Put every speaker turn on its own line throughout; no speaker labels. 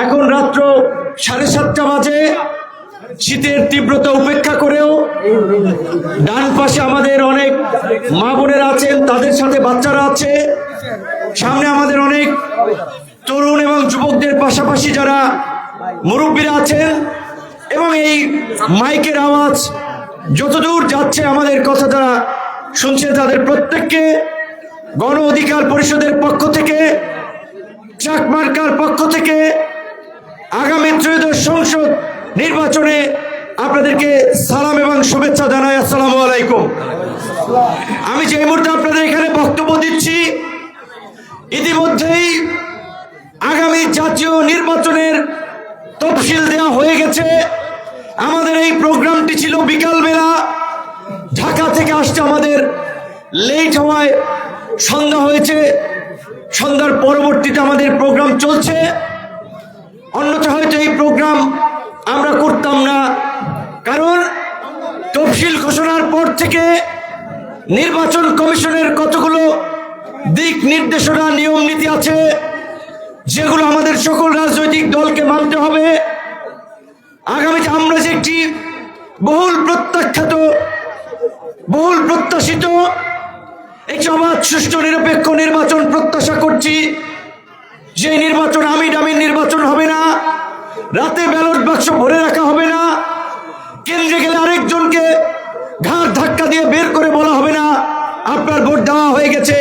এখন রাত্র 7:30 বাজে। শীতের তীব্রতা উপেক্ষা করেও ডান পাশে আমাদের অনেক মা বোনেরা আছেন, তাদের সাথে বাচ্চারা আছে। সামনে আমাদের অনেক তরুণ এবং যুবকদের পাশাপাশি যারা মুরব্বীরা আছেন, এবং এই মাইকের আওয়াজ যতদূর যাচ্ছে আমাদের কথা যারা শুনছেন তাদের প্রত্যেককে গণ অধিকার পরিষদের পক্ষ থেকে, চাক মার্কার পক্ষ থেকে আগামী ত্রয়োদশ সংসদ নির্বাচনে আপনাদেরকে সালাম এবং শুভেচ্ছা জানাই। আসসালামু আলাইকুম। আমি যে মুহূর্তে আপনাদের এখানে বক্তব্য দিচ্ছি, ইতিমধ্যেই আগামী জাতীয় নির্বাচনের তফসিল দেওয়া হয়ে গেছে। আমাদের এই প্রোগ্রামটি ছিল বিকালবেলা, ঢাকা থেকে আসতে আমাদের লেট হওয়ায় সন্ধ্যা হয়েছে। সন্ধ্যার পরবর্তীতে আমাদের প্রোগ্রাম চলছে, অন্যথা হয়তো এই প্রোগ্রাম আমরা করতাম না। কারণ তফসিল ঘোষণার পর থেকে নির্বাচন কমিশনের কতগুলো দিক নির্দেশনা, নিয়ম নীতি আছে যেগুলো আমাদের সকল রাজনৈতিক দলকে মানতে হবে। আগামীতে আমরা যে একটি বহুল প্রত্যাশিত একটি অবাধ, সুষ্ঠু, নিরপেক্ষ নির্বাচন প্রত্যাশা করছি। যে নির্বাচন আমি ডামির নির্বাচন হবে না, রাতে ব্যালট বাক্স ভরে রাখা হবে না, কেন্দ্রে গেলে আরেকজনকে ঘাড় ধাক্কা দিয়ে বের করে বলা হবে না আপনার ভোট দেওয়া হয়ে গেছে।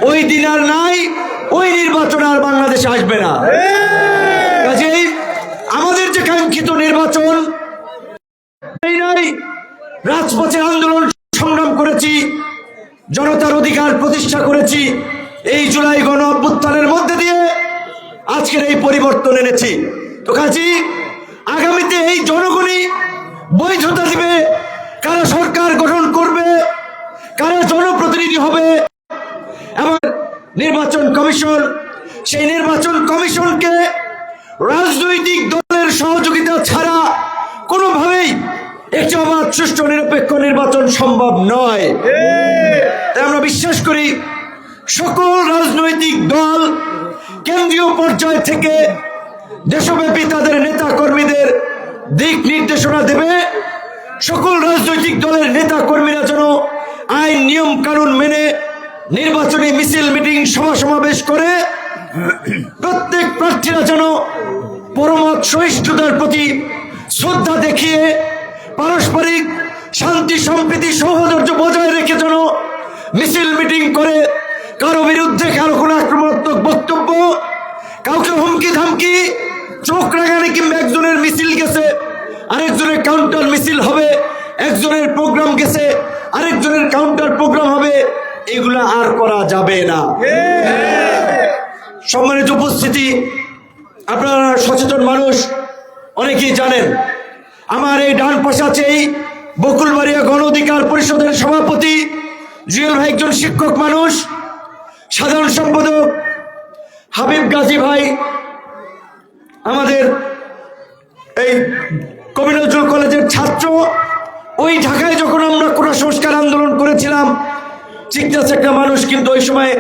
ওই দিন আর নাই, ওই নির্বাচন আর বাংলাদেশে আসবে না। কাজেই আমাদের যে কাঙ্ক্ষিত নির্বাচন নাই, রাজপথে আন্দোলন সংগ্রাম করেছি, জনতার অধিকার প্রতিষ্ঠা করেছি, এই জুলাই গণ অভ্যুত্থানের মধ্যে দিয়ে আজকের এই পরিবর্তন এনেছি। তো কাজী আগামীতে এই জনগণই বৈধতা দিবে কারা সরকার গঠন করবে, কারা জনপ্রতিনিধি হবে। এবং নির্বাচন কমিশন, সেই নির্বাচন কমিশনকে রাজনৈতিক দলের সহযোগিতা ছাড়া কোনোভাবেই একটি অবাধ, সুষ্ঠু, নিরপেক্ষ নির্বাচন সম্ভব নয়। তাই আমরা বিশ্বাস করি সকল রাজনৈতিক দল কেন্দ্রীয় পর্যায় থেকে দেশব্যাপী তাদের নেতা কর্মীদের দিক নির্দেশনা দেবে। সকল রাজনৈতিক দলের নেতা কর্মীরা যেন আইন, নিয়ম, কানুন মেনে নির্বাচনী মিছিল, মিটিং, সভা সমাবেশ করে প্রত্যেক প্রার্থীরা যেন পরমত সহিষ্ণুতার প্রতি শ্রদ্ধা দেখিয়ে পারস্পরিক শান্তি, সম্প্রীতি, সৌহার্দ্য বজায় রেখে যেন মিছিল, মিটিং করে কারো বিরুদ্ধে কারো কোনো আক্রমণাত্মক বক্তব্য, কাউকে হুমকি ধামকি, চোখ রাগানি, কিংবা একজনের মিছিল গেছে আরেকজনের কাউন্টার মিছিল হবে, একজনের প্রোগ্রাম গেছে আরেকজনের কাউন্টার প্রোগ্রাম হবে, এগুলা আর করা যাবে না। সম্মানিত উপস্থিতি, আপনারা সচেতন মানুষ, অনেকেই জানেন আমার এই ডান পাশে আছে এই বকুলবাড়িয়া গণ অধিকার পরিষদের সভাপতি জুয়েল ভাই, একজন শিক্ষক মানুষ, সাধারণ সম্পাদক হাবিব গাজী ভাই, আমাদের এই কবি নজরুল কলেজের ছাত্র। ওই ঢাকায় যখন আমরা কোটা সংস্কার আন্দোলন করেছিলাম, চিকচাস একটা মানুষ, কিন্তু ওই সময়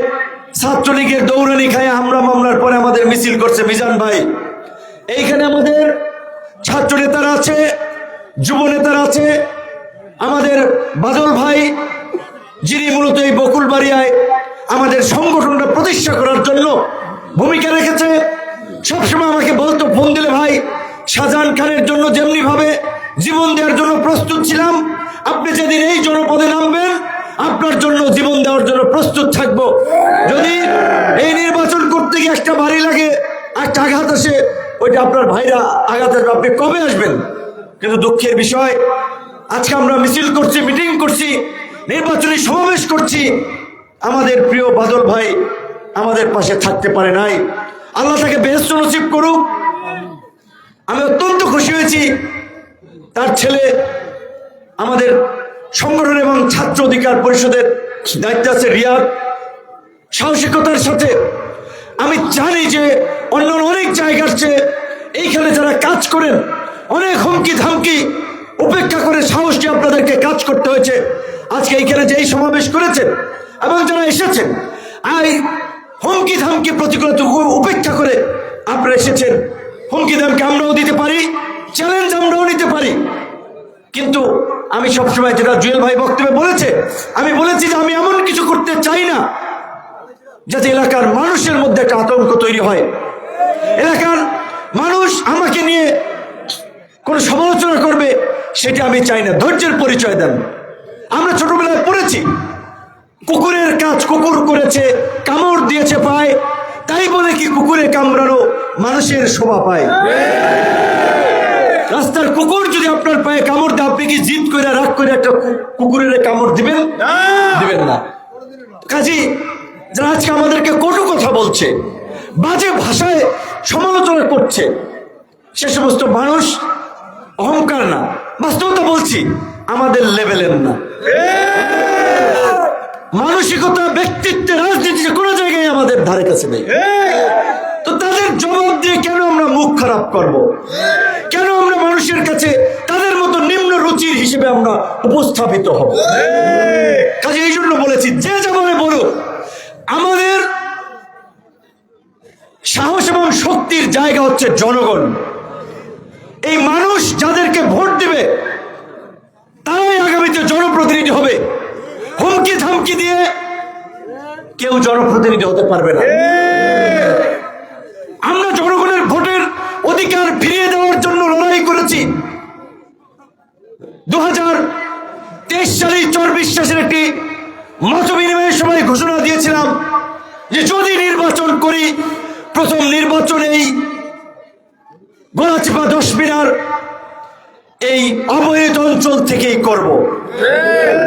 ছাত্রলীগের দৌড়ানি খায় হামলা মামলার পরে আমাদের মিছিল করছে মিজান ভাই। এইখানে আমাদের ছাত্র নেতারা আছে, যুব নেতারা আছে, আমাদের বাদল ভাই, যিনি মূলত এই বকুলবাড়িয়ায় আমাদের সংগঠনটা প্রতিষ্ঠা করার জন্য ভূমিকা রেখেছে। সবসময় আমাকে বলতো, ফোন দিলে, ভাই শাহজাহান খানের জন্য যেমনি ভাবে জীবন দেওয়ার জন্য প্রস্তুত ছিলাম, আপনি যেদিন এই জনপদে নামবেন আপনার জন্য জীবন দেওয়ার জন্য প্রস্তুত থাকবো। যদি এই নির্বাচন করতে গিয়ে একটা বাড়ি লাগে, একটা আঘাত আসে, ওইটা আপনার ভাইরা আঘাত আসবে, আপনি কবে আসবেন? কিন্তু দুঃখের বিষয়, আজকে আমরা মিছিল করছি, মিটিং করছি, নির্বাচনী সমাবেশ করছি, আমাদের প্রিয় বাদল ভাই আমাদের পাশে থাকতে পারে নাই। আল্লাহ তাকে বেহেশত নসিব করুক। আমি অত্যন্ত খুশি হয়েছি, তার ছেলে আমাদের সংগঠন এবং ছাত্র অধিকার পরিষদের দায়িত্ব আছে রিয়াদ, সাহসিকতার সাথে। আমি জানি যে অন্য অনেক জায়গার চেয়ে এইখানে যারা কাজ করেন, অনেক হুমকি ধামকি উপেক্ষা করে সাহসী আপনাদেরকে কাজ করতে হয়েছে। আজকে এইখানে যে এই সমাবেশ করেছেন এবং যারা এসেছেন, হুমকি ধামকি প্রতিকূলতা উপেক্ষা করে আপনারা এসেছেন, হুমকি দামকে আমরাও দিতে পারি, চ্যালেঞ্জ আমরাও নিতে পারি। কিন্তু আমি সবসময় যেটা জুয়েল ভাই বক্তব্যে বলেছে, আমি বলেছি যে আমি এমন কিছু করতে চাই না যাতে এলাকার মানুষের মধ্যে একটা আতঙ্ক তৈরি হয়, এলাকার মানুষ আমাকে নিয়ে কোনো সমালোচনা করবে সেটা আমি চাই না। ধৈর্যের পরিচয় দেন। আমরা ছোটবেলায় পড়েছি কুকুরের কাজ কুকুর করেছে, কামড় দিয়েছে পায়, তাই বলে কি কুকুরে কামড়ানো মানুষের শোভা পায়? রাস্তার কুকুর যদি আপনার পায়ে কামড় দেয়, আপনি কি জিদ করে রাগ করে একটা কুকুরের কামড় দিবেন? দিবেন না। কাজী যারা আজকে আমাদেরকে কটু কথা বলছে, বাজে ভাষায় সমালোচনা করছে, সে সমস্ত মানুষ অহংকার না, বাস্তবতা বলছি, আমাদের লেভেলের না। মানসিকতা, ব্যক্তিত্বে, রাজনীতিতে কোনো জায়গায় আমাদের ধারে কাছে নেই। তো তাদের জবাব দিয়ে কেন আমরা মুখ খারাপ করব? কেন আমরা মানুষের কাছে তাদের মতো নিম্ন রুচির হিসেবে আমরা উপস্থাপিত হব? কাজে এই জন্য বলেছি, যে যেমন বলুক, আমাদের সাহস এবং শক্তির জায়গা হচ্ছে জনগণ। এই মানুষ যাদেরকে ভোট দিবে তারাই আগামীতে জনপ্রতিনিধি হবে। হুমকি ধামকি দিয়ে কেউ জনপ্রতিনিধি হতে পারবে না। আমরা জনগণের ভোটের অধিকার ফিরিয়ে দেওয়ার জন্য লড়াই করেছি। 2023 সালে চর বিশ্বাসের একটি মত বিনিময়ের সময় ঘোষণা দিয়েছিলাম যে যদি নির্বাচন করি, প্রথম নির্বাচন এই গোলাচিপা 10 মিনার এই অবৈধ অঞ্চল থেকেই করব।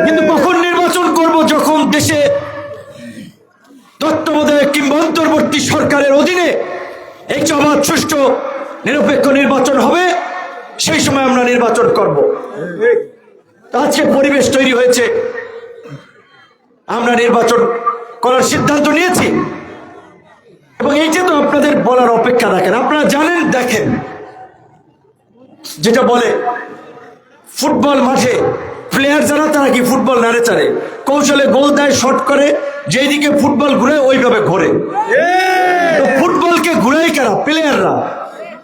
কিন্তু কখন নির্বাচন করব? যখন দেশে তত্ত্বাবধায়ক কিংবা অন্তর্বর্তী সরকারের অধীনে একটি অবাধ, সুষ্ঠু, নিরপেক্ষ নির্বাচন হবে, সেই সময় আমরা নির্বাচন করব। আজকে পরিবেশ তৈরি হয়েছে, আমরা নির্বাচন করার সিদ্ধান্ত নিয়েছি। এবং এইটা তো আপনাদের বলার অপেক্ষা রাখেন, আপনারা জানেন, দেখেন, যেটা বলে ফুটবল মাঠে প্লেয়ার যারা, তারা কি ফুটবল নাড়ে চাড়ে, কৌশলে গোল দেয়, শট করে, যেদিকে ফুটবল ঘুরে ওইভাবে ঘোরে। ফুটবলকে ঘুরাই কারা? প্লেয়াররা।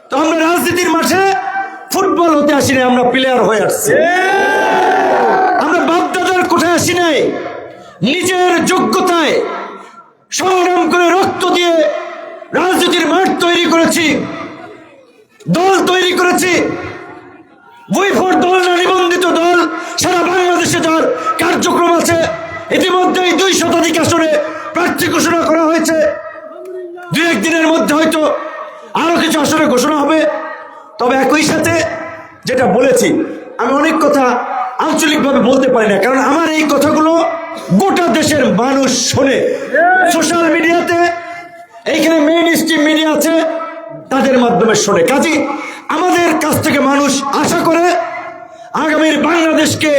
তো আমরা রাজনীতির মাঠে ফুটবল হতে আসি নাই, আমরা প্লেয়ার হয়ে আসছি। আমরা বাপদাদার কোঠায় আসি নাই, নিজের যোগ্যতায় সংগ্রাম করে রক্ত দিয়ে রাজনীতির মাঠ তৈরি করেছি, দল তৈরি করেছি। বইফোর দল না, নিবন্ধিত দল সারা বাংলাদেশে যার কার্যক্রম আছে। ইতিমধ্যেই 2 শতাধিক আসনে প্রার্থী ঘোষণা করা হয়েছে। 2-1 দিনের মধ্যে হয়তো আরো কিছু আসনে ঘোষণা হবে। তবে একই সাথে যেটা বলেছি, আমি অনেক কথা আঞ্চলিকভাবে বলতে পারি না, কারণ আমার এই কথাগুলো গোটা দেশের মানুষ শোনে। সোশ্যাল মিডিয়াতে, এইখানে মেইন স্ট্রিম মিডিয়া আছে, তাদের মাধ্যমে শোনে। কাজী আমাদের কাছ থেকে মানুষ আশা করে আগামীর বাংলাদেশকে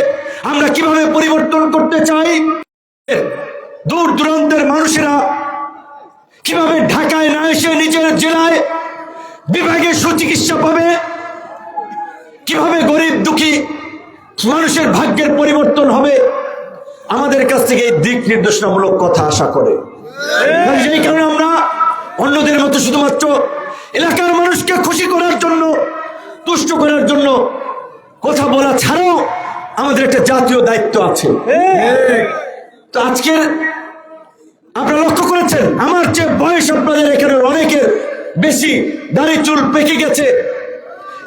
আমরা কিভাবে পরিবর্তন করতে চাই, দূর দূরান্তের মানুষেরা কিভাবে ঢাকায় না এসে নিজের জেলায় বিভাগে সুচিকিৎসা পাবে, কিভাবে গরিব দুঃখী মানুষের ভাগ্যের পরিবর্তন হবে, আমাদের কাছ থেকে এই দিক নির্দেশনামূলক কথা আশা করে। সেই কারণে আমরা অন্যদের মতো শুধুমাত্র এলাকার মানুষকে খুশি করার জন্য, তুষ্ট করার জন্য কথা বলা ছাড়াও আমাদের একটা জাতীয় দায়িত্ব আছে। তো আজকের আপনারা লক্ষ্য করেছেন, আমার যে বয়স আপনাদের এখানে অনেকের বেশি, দাড়ি চুল পেকে গেছে।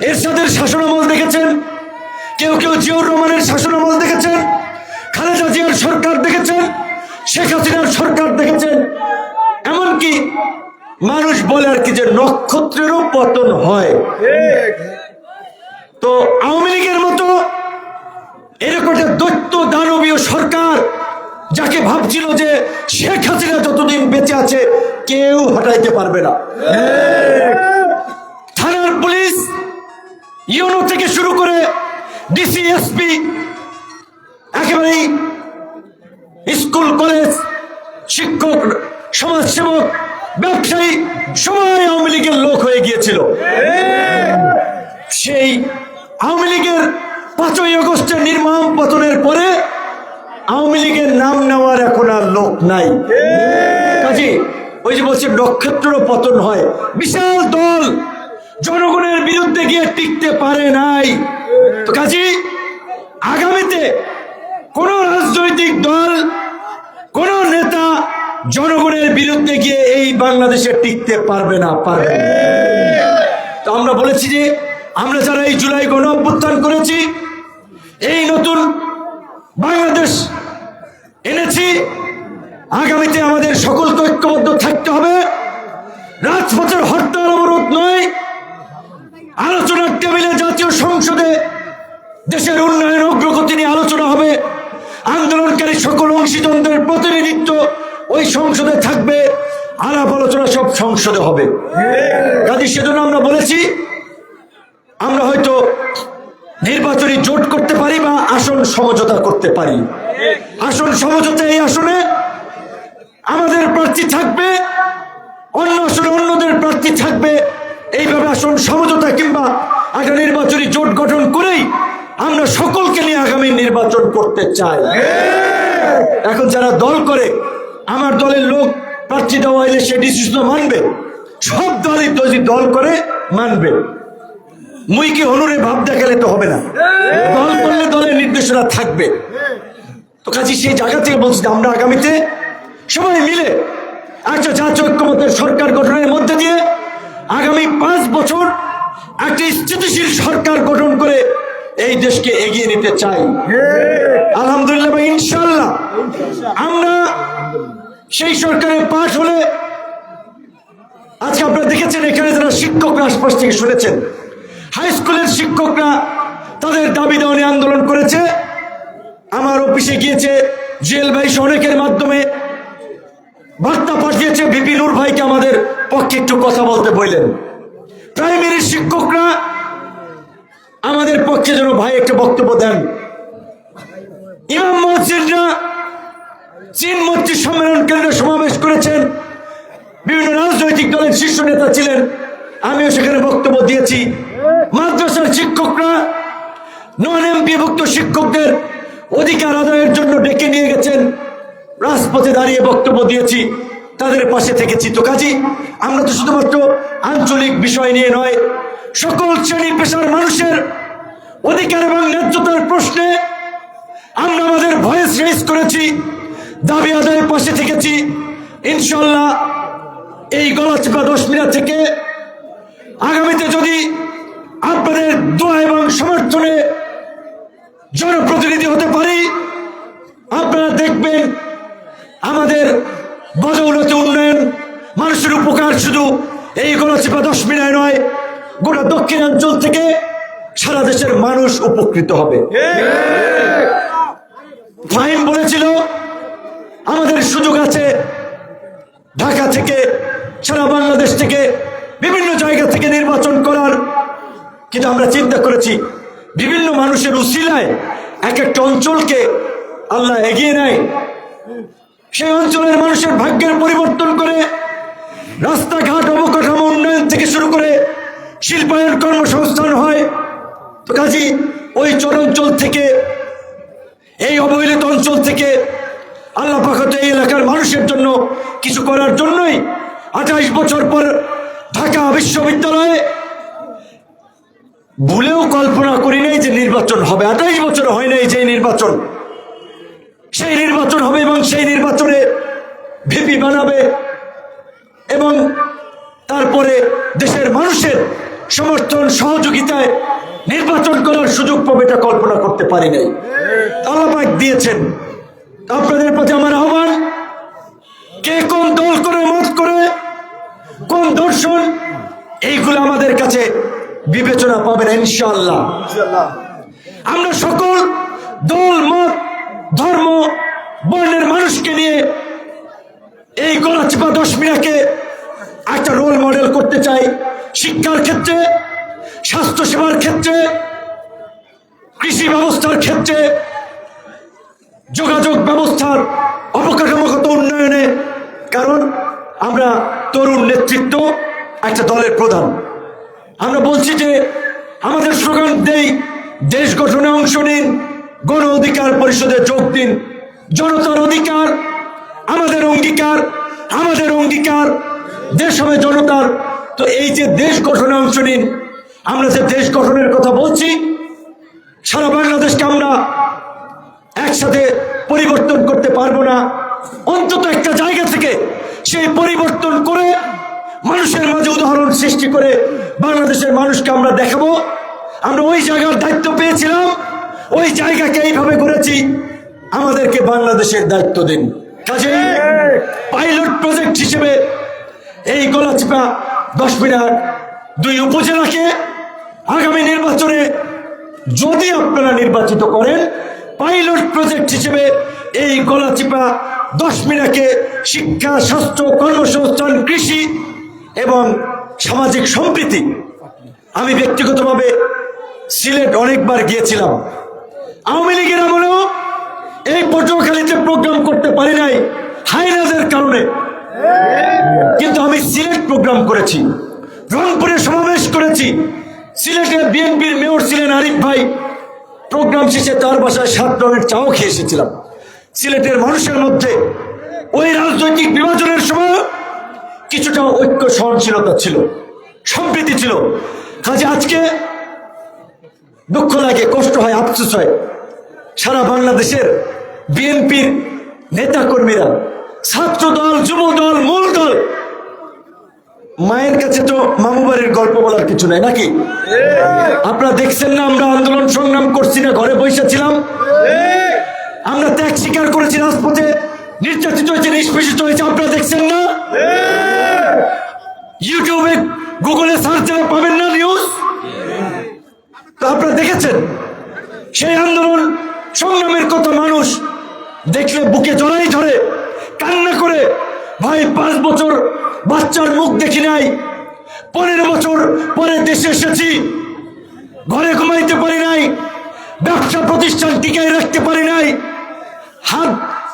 এরশাদের শাসনামল দেখেছেন, কেউ কেউ জিয়াউর রহমানের শাসনামল দেখেছেন, খালেদা জিয়ার সরকার দেখেছেন, শেখ হাসিনার সরকার দেখেছেন। এমনকি মানুষ বলে আর কি যে নক্ষত্রেরও পতন হয়। তো আওয়ামী লীগের মতো এরকম একটা দৈত্য দানবীয় সরকার, যাকে ভাবছিল যে শেখ হাসিনা যতদিন বেঁচে আছে কেউ হটাইতে পারবে না। থানার পুলিশ, ইউনো থেকে শুরু করে ডিসি, এসপি, একেবারেই স্কুল, কলেজ, শিক্ষক, সমাজসেবক, ব্যবসায়ী সবাই আওয়ামী লীগের লোক হয়ে গিয়েছিল। সেই আওয়ামী লীগের 5ই আগস্টের নির্মম পতনের পরে আওয়ামী লীগের নাম নেওয়ার এখন আর লোক নাই। কাজী ওই যে বলছে নক্ষত্রেরও পতন হয়। বিশাল দল জনগণের বিরুদ্ধে গিয়ে টিকতে পারে নাই। তো কাজী আগামীতে কোন রাজনৈতিক দল, কোন নেতা জনগণের বিরুদ্ধে গিয়ে এই বাংলাদেশে টিকতে পারবে না। তো আমরা বলেছি যে আমরা যারা এই জুলাই গণ অভ্যুত্থান করেছি, এই নতুন বাংলাদেশ এনেছি, আগামীতে আমাদের সকলকে ঐক্যবদ্ধ থাকতে হবে। রাজপথের হরতাল অবরোধ নয়, আলোচনার টেবিলে জাতীয় সংসদে দেশের উন্নয়ন অগ্রগতি নিয়ে আলোচনা হবে। আন্দোলনকারী সকল অংশীদারদের প্রতিনিধিত্ব ওই সংসদে থাকবে, আলাপ আলোচনা সব সংসদে হবে। কাজে সেজন্য আমরা বলেছি আমরা হয়তো নির্বাচনী জোট করতে পারি বা আসন সমঝোতা করতে পারি। আসন সমঝোতা, এই আসনে আমাদের প্রার্থী থাকবে, অন্য আসনে অন্যদের প্রার্থী থাকবে, এইভাবে আসন সমঝোতা কিংবা একটা নির্বাচনী জোট গঠন করেই আমরা সকলকে নিয়ে আগামী নির্বাচন করতে চাই। এখন যারা দল করে, আমার দলের লোক প্রার্থী দেওয়া হইলে সে ডিসিশন মানবে, সব দলই যদি দল করে মানবে। মুই কি হনুরে ভাব দেখালে তো হবে না, দল করলে দলের নির্দেশনা থাকবে। তো কাজে সেই জায়গা থেকে বলছি আমরা আগামীতে সবাই মিলে একটা জাতীয় ঐক্যমতের সরকার গঠনের মধ্যে দিয়ে আগামী 5 বছর একটা স্থিতিশীল সরকার গঠন করে এই দেশকে এগিয়ে নিতে চাই। আলহামদুলিল্লাহ ভাই, ইনশাআল্লাহ আমরা সেই সরকারে পাশ হলে, আজকে আপনারা দেখেছেন এখানে যারা শিক্ষকরা আশপাশ থেকে শুনেছেন, হাই স্কুলের শিক্ষকরা তাদের দাবি দেওয়া নিয়ে আন্দোলন করেছে। আমার অফিসে গিয়েছে জুয়েল ভাই অনেকের মাধ্যমে বার্তা পাঠিয়েছে, ভিপি নূর ভাইকে আমাদের পক্ষে একটু কথা বলতে বললেন। প্রাইমারি শিক্ষকরা আমাদের পক্ষে যেন ভাই একটা বক্তব্য দেন। ইমাম মসজিদরা চীন মসজিদ সম্মেলন কেন্দ্রে সমাবেশ করেছেন, বিভিন্ন রাজনৈতিক দলের শীর্ষ নেতা ছিলেন, আমিও সেখানে বক্তব্য দিয়েছি। মাদ্রাসার শিক্ষকরা নন এমপিভুক্ত শিক্ষকদের অধিকার আদায়ের জন্য ডেকে নিয়ে গেছেন, রাজপথে দাঁড়িয়ে বক্তব্য দিয়েছি, তাদের পাশে থেকেছি। তো কাজী আমরা তো শুধুমাত্র আঞ্চলিক বিষয় নিয়ে নয়, সকল শ্রেণী পেশার মানুষের অধিকার এবং ন্যায্যতার প্রশ্নে আমরা আমাদের ভয়েস রেজ করেছি, দাবি আদায়ের পাশে থেকেছি। ইনশাল্লাহ এই গলাচিপা 10 মিনিট থেকে আগামীতে যদি আপনাদের দোয়া এবং সমর্থনে জনপ্রতিনিধি হতে পারি, আপনারা দেখবেন আমাদের বদৌলতে উন্নয়ন, মানুষের উপকার শুধু এই গলাচিপা 10 মিনিট নয়, গোটা দক্ষিণাঞ্চল থেকে সারা দেশের মানুষ উপকৃত হবে। ফাহিম বলেছিল আমাদের সুযোগ আছে ঢাকা থেকে, সারা বাংলাদেশ থেকে, বিভিন্ন জায়গা থেকে নির্বাচন করার, কিন্তু আমরা চিন্তা করেছি বিভিন্ন মানুষের উসিলায় এক একটা অঞ্চলকে আল্লাহ এগিয়ে নেয়, সেই অঞ্চলের মানুষের ভাগ্যের পরিবর্তন করে রাস্তাঘাট অবকাঠামো উন্নয়ন থেকে শুরু করে শিল্পায়ন কর্মসংস্থান হয়। তো কাজী ওই চরাঞ্চল থেকে, এই অবহেলিত অঞ্চল থেকে আল্লাহ পাক এই এলাকার মানুষের জন্য কিছু করার জন্যই 28 বছর পর ঢাকা বিশ্ববিদ্যালয়ে ভুলেও কল্পনা করি নাই যে নির্বাচন হবে। 28 বছর হয় নাই যে নির্বাচন, সেই নির্বাচন হবে এবং সেই নির্বাচনে ভিপি বানাবে এবং তারপরে দেশের মানুষের সমর্থন সহযোগিতায় নির্বাচন করার সুযোগ পাবে, এটা কল্পনা করতে পারি নাই। আল্লাহ পাক দিয়েছেন। আপনাদের প্রতি আমার আহ্বান, কে কোন দল করে, মত করে, কোন দর্শন, এইগুলো আমাদের কাছে বিবেচনা পাবেন ইনশাআল্লাহ। আমরা সকল দল, মত, ধর্ম, বর্ণের মানুষকে নিয়ে এই গলাচিপা 10 মিনিটকে একটা রোল মডেল করতে চাই। শিক্ষার ক্ষেত্রে, স্বাস্থ্য সেবার ক্ষেত্রে, কৃষি ব্যবস্থার ক্ষেত্রে, যোগাযোগ ব্যবস্থার অবকাঠামোগত উন্নয়নে। কারণ আমরা তরুণ নেতৃত্ব একটা দলের প্রধান। আমরা বলছি যে আমাদের স্লোগান দেই, দেশ গঠনে অংশ নিন, গণ অধিকার পরিষদে যোগ দিন, জনতার অধিকার আমাদের অঙ্গীকার, আমাদের অঙ্গীকার, দেশ হবে জনতার। তো এই যে দেশ গঠনে অংশ নিন, আমরা যে দেশ গঠনের কথা বলছি, সারা বাংলাদেশকে আমরা একসাথে পরিবর্তন করতে পারবো না। অন্তত একটা জায়গা থেকে সেই পরিবর্তন করে মানুষের মাঝে উদাহরণ সৃষ্টি করে বাংলাদেশের মানুষকে আমরা দেখাবো আমরা ওই জায়গার দায়িত্ব পেয়েছিলাম, ওই জায়গাকে এইভাবে করেছি, আমাদেরকে বাংলাদেশের দায়িত্ব দিন। কাজে পাইলট প্রজেক্ট হিসেবে এই গলাচিপা 10 মিনার 2 উপজেলাকে আগামী নির্বাচনে যদি আপনারা নির্বাচিত করেন, পাইলট প্রজেক্ট হিসেবে এই গলাচিপা 10 মিনারকে শিক্ষা, স্বাস্থ্য, কর্মসংস্থান, কৃষি এবং সামাজিক সম্প্রীতি। আমি ব্যক্তিগতভাবে সিলেট অনেকবার গিয়েছিলাম। আওয়ামী লীগের আমলেও এই পটুয়াখালীতে প্রোগ্রাম করতে পারি নাই হাইনাদের কারণে, কিন্তু আমি সিলেট প্রোগ্রাম করেছি, রংপুরে সমাবেশ করেছি। সিলেটের বিএনপির মেয়র ছিলেন আরিফ ভাই, প্রোগ্রাম শেষে তার বাসায় 7 রঙের চাও খেয়ে এসেছিলাম। সিলেটের মানুষের মধ্যে ওই রাজনৈতিক বিভাজনের সময় কিছুটা ঐক্য, সহনশীলতা ছিল, সম্প্রীতি ছিল। কাজে আজকে দুঃখ লাগে, কষ্ট হয়, আফসোস হয়, সারা বাংলাদেশের বিএনপির নেতা কর্মীরা, ছাত্র দল, যুব দল, মূল দল, মায়ের কাছে তো মামু বাড়ির গল্প বলার কিছু নাই নাকি? আপনারা দেখছেন না আমরা আন্দোলন সংগ্রাম করছি না, ঘরে বসে ছিলাম? আমরা ত্যাগ স্বীকার করেছি, রাজপথে নির্যাতিত হয়েছে, নিষ্পেষিত হয়েছে, আপনারা দেখছেন না? ইউটিউবে, গুগলে সার্চ দিলে পাবেন না নিউজ? তো আপনারা দেখেছেন সেই আন্দোলন সংগ্রামের কথা মানুষ দেখলে বুকে জড়াই ধরে, কান্না করে, ভাই 5 বছর বাচ্চার মুখ দেখি নাই, 15 বছর পরে দেশে এসেছি, ঘরে ঘুমাইতে পারি নাই, ব্যবসা প্রতিষ্ঠান টিকায় রাখতে পারি নাই, হাত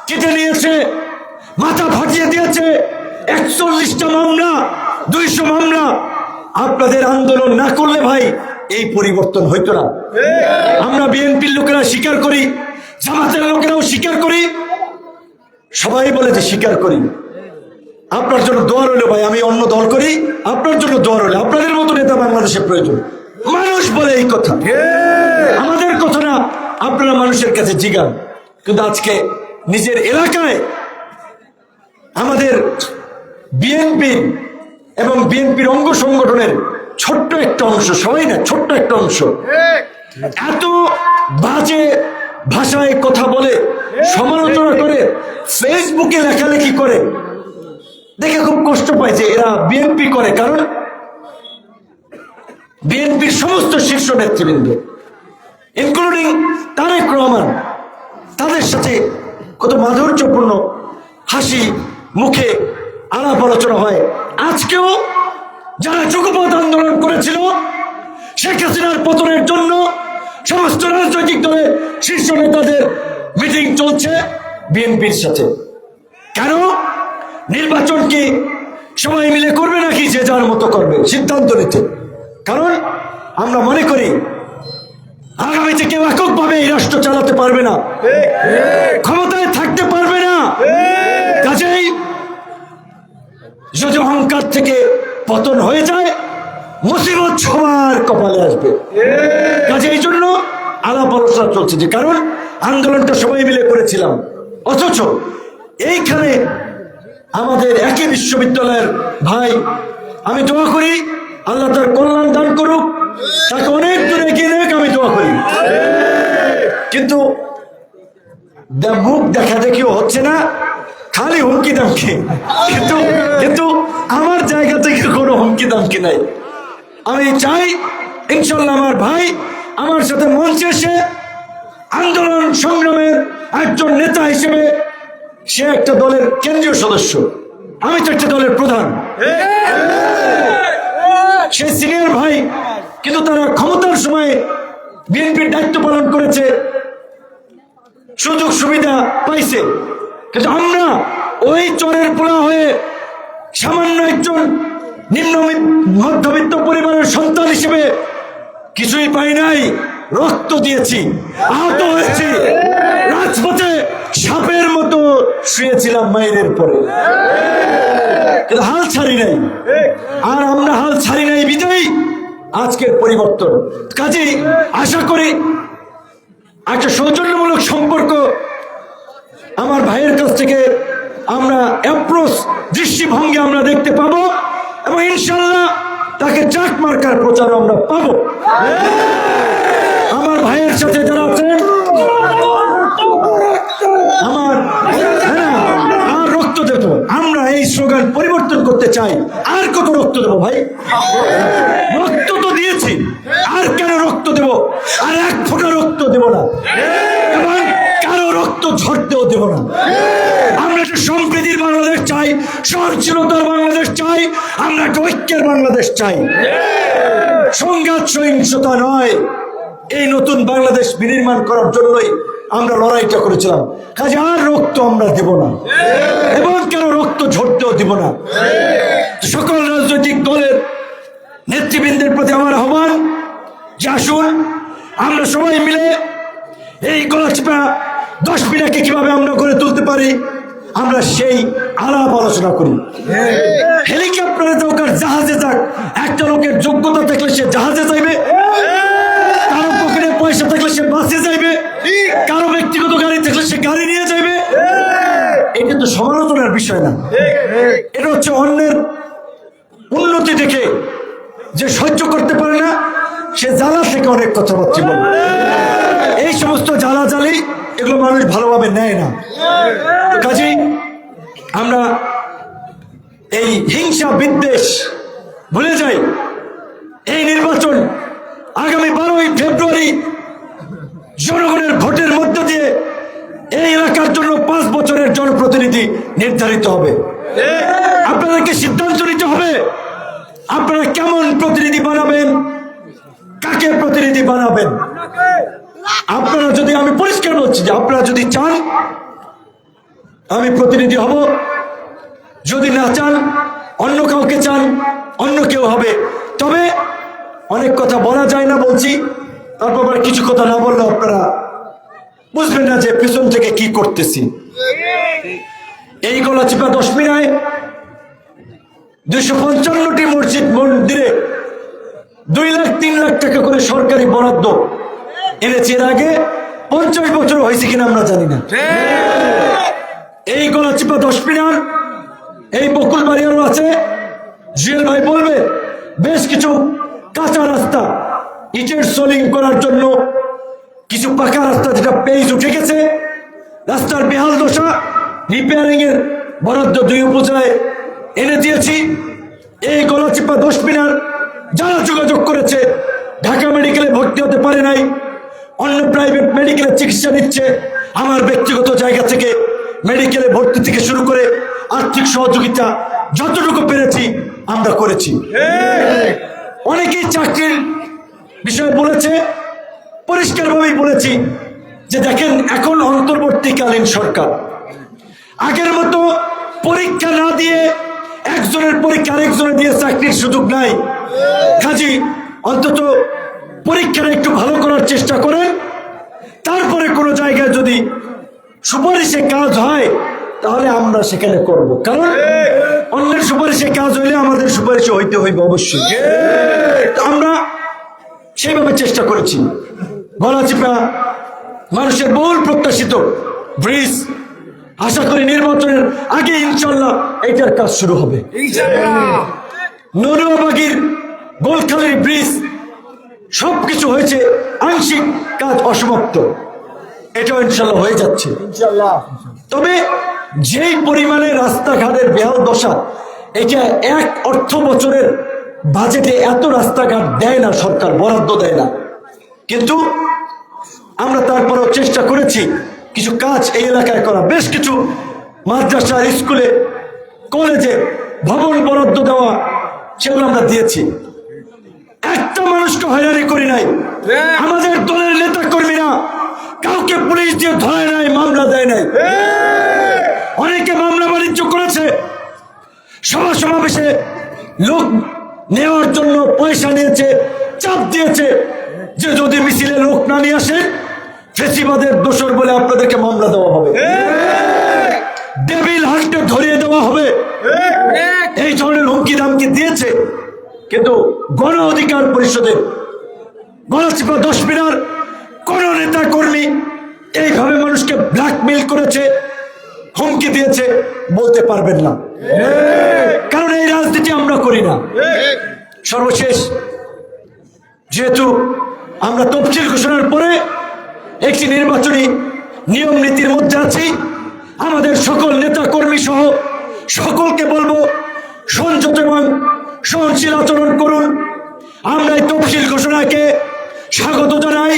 কেটে নিয়েছে, মাথা ফাটিয়ে দিয়েছে, 41টা মামলা, 200 মামলা। আপনাদের আন্দোলন না করলে ভাই এই পরিবর্তন হইতো না। আমরা বিএনপির লোকেরা স্বীকার করি, জামাতের লোকেরাও স্বীকার করি, সবাই বলে যে স্বীকার করি। আপনার জন্য দোয়া রইল ভাই, আমি অন্য দল করি, আপনার জন্য দোয়া রইল। আপনাদের মতো নেতা বাংলাদেশের প্রয়োজন। মানুষ বলে এই কথা, আমাদের কথা না, আপনারা মানুষের কাছে জিগান। কিন্তু আজকে নিজের এলাকায় আমাদের বিএনপি এবং বিএনপির অঙ্গ সংগঠনের ছোট্ট একটা অংশ, সবাই না, ছোট্ট একটা অংশ এত বাজে ভাষায় কথা বলে, সমালোচনা করে, ফেসবুকে লেখালেখি করে, দেখে খুব কষ্ট পায় যে এরা বিএনপি করে। কারণ বিএনপির সমস্ত শীর্ষ নেতৃবৃন্দ ইনক্লুডিং তারেক রহমান, তাদের সাথে কত মাধুর্যপূর্ণ হাসি মুখে আলাপ আলোচনা হয়। আজকেও যারা যুগপৎ আন্দোলন করেছিল শেখ হাসিনার পতনের জন্য, সমস্ত রাজনৈতিক দলের শীর্ষ নেতাদের মিটিং চলছে বিএনপির সাথে। কেন? নির্বাচন কি সবাই মিলে করবে নাকি যে যার মতো করবে? সিদ্ধান্ত নিতে। কারণ আমরা মনে করি আগামীতে কেউ এককভাবে এই রাষ্ট্র চালাতে পারবে না, ক্ষমতায় থাকতে পারবে না। কাজেই যদি অহংকার থেকে পতন হয়ে যায়, মুসিবত সবার কপালে আসবে। কাজে এই জন্য আলাপ আলোচনা চলছে, যে কারণ আন্দোলনটা সবাই মিলে করেছিলাম। অথচ এইখানে আমাদের একই বিশ্ববিদ্যালয়ের ভাই, আমি দোয়া করি আল্লাহ তার কল্যাণ দান করুক, তাকে অনেক দূরে এগিয়ে নেবে, আমি দোয়া করি। কিন্তু মুখ দেখা দেখিও হচ্ছে না, খালি হুমকি দামকি। কিন্তু আমার জায়গা থেকে কোনো হুমকি দামকি নাই। আমি চাই ইনশাল্লাহ আমার ভাই আমার সাথে মঞ্চে এসে আন্দোলন সংগ্রামের একজন নেতা হিসেবে, সে একটা দলের কেন্দ্রীয় সদস্য, আমি তো একটা দলের প্রধান, সে সিনিয়র ভাই, কিন্তু তারা ক্ষমতার সময় বিএনপির দায়িত্ব পালন করেছে, সুযোগ সুবিধা পাইছে। কিন্তু আমরা ওই চরের পোলা হয়ে সামান্য একজন নিম্ন মধ্যবিত্ত পরিবারের সন্তান হিসেবে কিছুই পাই নাই, রক্ত দিয়েছি, আহত হয়েছি, রাজপথে সাপের মতো শুয়েছিলাম মায়ের পরে, কিন্তু হাল ছাড়ি নাই। আর আমরা হাল ছাড়ি নাই বিজয়ী আজকের পরিবর্তন। কাজেই আশা করি একটা সৌজন্যমূলক সম্পর্ক আমার ভাইয়ের কাছ থেকে আমরা অ্যাপ্রোচ দৃষ্টিভঙ্গি আমরা দেখতে পাবো, এবং ইনশাল্লাহ তাকে চাক মার্কার প্রচার আমরা পাবো। আমার ভাইয়ের সাথে যারা আছেন, আমার আর রক্ত দেব, আমরা এই স্লোগান পরিবর্তন করতে চাই। আর কত রক্ত দেব ভাই? রক্ত তো দিয়েছি, আর কেন রক্ত দেব? আর এক ফোঁটা রক্ত দেব না, এবং কারো রক্ত ঝরতেও দেব না। আমরা একটা সম্প্রীতির বাংলাদেশ চাই, সহনশীলতার বাংলাদেশ চাই, আমরা একটা ঐক্যের বাংলাদেশ চাই, সংঘাত সহিংসতা নয়। এই নতুন বাংলাদেশ বিনির্মাণ করার জন্যই আমরা লড়াইটা করেছিলাম। কাজে আর রক্ত আমরা দেব না, এবং কেন রক্ত ঝরতেও দেব না। সকল রাজনৈতিক দলের নেতৃবৃন্দের প্রতি আমার আহ্বান যে আসুন আমরা সবাই মিলে এই গলাচিপা 10 মিনিটকে কিভাবে আমরা গড়ে তুলতে পারি, আমরা সেই আলাপ আলোচনা করি। হেলিকপ্টারে যাক আর জাহাজে যাক, একটা লোকের যোগ্যতা থাকলে সে জাহাজে যাইবে, কারো পকেটে পয়সা থাকলে সে বাসে যাইবে, কারো ব্যক্তিগত গাড়ি থাকলে সে গাড়ি নিয়ে যাইবে। এটা তো সমালোচনার বিষয় না, এটা হচ্ছে অন্যের উন্নতি দেখে যে সহ্য করতে পারে না, সে জ্বালা থেকে অনেক কথাবার্তা বলে। এই সমস্ত জ্বালাজালি এগুলো মানুষ ভালোভাবে নেয় না। কাজেই আমরা এই হিংসা বিদ্বেষ ভুলে যাই। এই নির্বাচন আগামী 12ই ফেব্রুয়ারি জনগণের ভোটের মধ্য দিয়ে এই এলাকার জন্য 5 বছরের জনপ্রতিনিধি নির্ধারিত হবে। আপনাদেরকে সিদ্ধান্ত নিতে হবে আপনারা কেমন প্রতিনিধি বানাবেন, কাকে প্রতিনিধি বানাবেন। আপনারা যদি, আমি পরিষ্কার বলছি যে আপনারা যদি চান আমি প্রতিনিধি হব, যদি না চান অন্য কাউকে চান অন্য কেউ হবে। তবে অনেক কথা বলা যায় না বলছি, তারপর আবার কিছু কথা না বললে আপনারা বুঝবেন না যে পিছন থেকে কি করতেছি। এই গলাচিপা 10 মিনায় 255টি মসজিদ মন্দিরে 2 লাখ 3 লাখ টাকা করে সরকারি বরাদ্দ এনেছে। এর আগে 50 বছর হয়েছে কিনা আমরা জানি না। এই গলাচিপা 10 মিনার এই বকুল বাড়িয়ারও আছে, জুয়েল ভাই বলবে, বেশ কিছু কাঁচা রাস্তা ইটের সোলিং করার জন্য কিছু পাকা রাস্তা যেটা পেজ উঠে গেছে, রাস্তার বেহাল দশা, রিপেয়ারিং এর বরাদ্দ 2 উপজেলায় এনে দিয়েছি। এই গলাচিপা 10 মিনার যারা যোগাযোগ করেছে, ঢাকা মেডিকেলে ভর্তি হতে পারে নাই, অন্য প্রাইভেট মেডিকেলে চিকিৎসা নিচ্ছে, আমার ব্যক্তিগত জায়গা থেকে মেডিকেলে ভর্তি থেকে শুরু করে আর্থিক সহযোগিতা যতটুকু পেরেছি আমরা করেছি। অনেকেই চাকরির বিষয়ে বলেছে, পরিষ্কারভাবেই বলেছি যে দেখেন এখন অন্তর্বর্তীকালীন সরকার, আগের মতো পরীক্ষা না দিয়ে একজনের পরীক্ষা আরেকজনের দিয়ে চাকরির সুযোগ নাই। কাজী অন্তত পরীক্ষাটা একটু ভালো করার চেষ্টা করেন, তারপরে কোনো জায়গায় যদি সুপারিশে কাজ হয় তাহলে আমরা সেখানে করব, কারণ অন্যের সুপারিশে কাজ হইলে আমাদের সুপারিশে হইতে হইবে অবশ্যই। আমরা সেইভাবে চেষ্টা করেছি। গলাচিপা মানুষের বহুল প্রত্যাশিত ব্রিজ, আশা করি নির্বাচনের আগে ইনশাল্লাহ এটার কাজ শুরু হবে। নরুয়াবাগীর গোলখালির ব্রিজ সবকিছু হয়েছে, আংশিক কাজ অসমাপ্ত, এটাও ইনশাল্লাহ হয়ে যাচ্ছে। তবে যেই পরিমাণে রাস্তাঘাটের বেহাল দশা, এটা 1 অর্থ বছরের বাজেটে এত রাস্তাঘাট দেয় না সরকার, বরাদ্দ দেয় না। কিন্তু আমরা তারপরেও চেষ্টা করেছি কিছু কাজ এই এলাকায় করা, বেশ কিছু মাদ্রাসা, স্কুলে, কলেজে ভবন বরাদ্দ দেওয়া, সেগুলো আমরা দিয়েছি। একটা মানুষকে হয়রানি করি নাই। আমাদের দলের নেতা কর্মীরা কাউকে পুলিশ দিয়ে ধরায় নাই, মামলা দেয় নাই। অনেকে মামলা বাণিজ্য করেছে, সভা সমাবেশে লোক নেওয়ার জন্য পয়সা নিয়েছে, চাপ দিয়েছে যে যদি মিছিলে লোক না নিয়ে আসে ফেসিবাদের দোষর বলে আপনাদেরকে মামলা দেওয়া হবে, ডেভিল হান্টে ধরিয়ে দেওয়া হবে। এই ধরনের হুমকি দামকি দিয়েছে। কিন্তু গণ অধিকার পরিষদের গণচিপা 10 মিনার কোন নেতা কর্মী এইভাবে মানুষকে ব্ল্যাকমেইল করেছে, হুমকি দিয়েছে বলতে পারবেন না, কারণ এই রাজনীতি আমরা করি না। সর্বশেষ, যেহেতু আমরা তফসিল ঘোষণার পরে একটি নির্বাচনী নিয়ম নীতির মধ্যে আছি, আমাদের সকল নেতা কর্মী সহ সকলকে বলবো সংযত এবং সহনশীল আচরণ করুন। আমরা এই তফসিল ঘোষণাকে স্বাগত জানাই।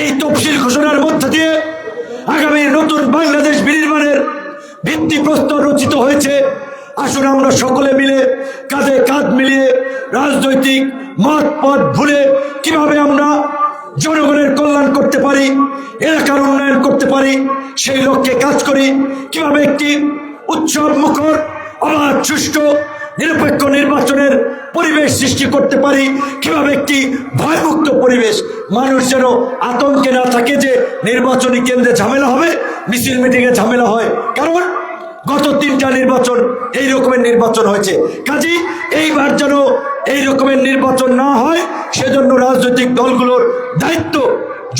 এই তফসিল ঘোষণার মধ্য দিয়ে আগামী নতুন বাংলাদেশ বিনির্মাণের ভিত্তিপ্রস্তর রচিত হয়েছে। আসুন আমরা সকলে মিলে কাঁধে কাঁধ মিলিয়ে রাজনৈতিক মত পথ ভুলে কিভাবে আমরা জনগণের কল্যাণ করতে পারি, এলাকার উন্নয়ন করতে পারি, সেই লক্ষ্যে কাজ করি। কিভাবে একটি উৎসব মুখর, অবাধ, সুষ্ঠু, নিরপেক্ষ নির্বাচনের পরিবেশ সৃষ্টি করতে পারি, কিভাবে একটি ভয়মুক্ত পরিবেশ, মানুষ যেন আতঙ্কে না থাকে যে নির্বাচনী কেন্দ্রে ঝামেলা হবে, মিছিল মিটিংয়ে ঝামেলা হয়। কারণ গত 3টা নির্বাচন এই রকমের নির্বাচন হয়েছে। কাজেই এইবার যেন এই রকমের নির্বাচন না হয়, সেজন্য রাজনৈতিক দলগুলোর দায়িত্ব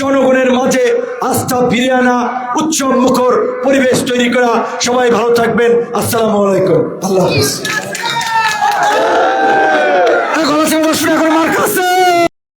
জনগণের মাঝে আস্থা ফিরিয়ে আনা, উৎসব মুখর পরিবেশ তৈরি করা। সবাই ভালো থাকবেন। আসসালামু আলাইকুম। আল্লাহ হাফেজ।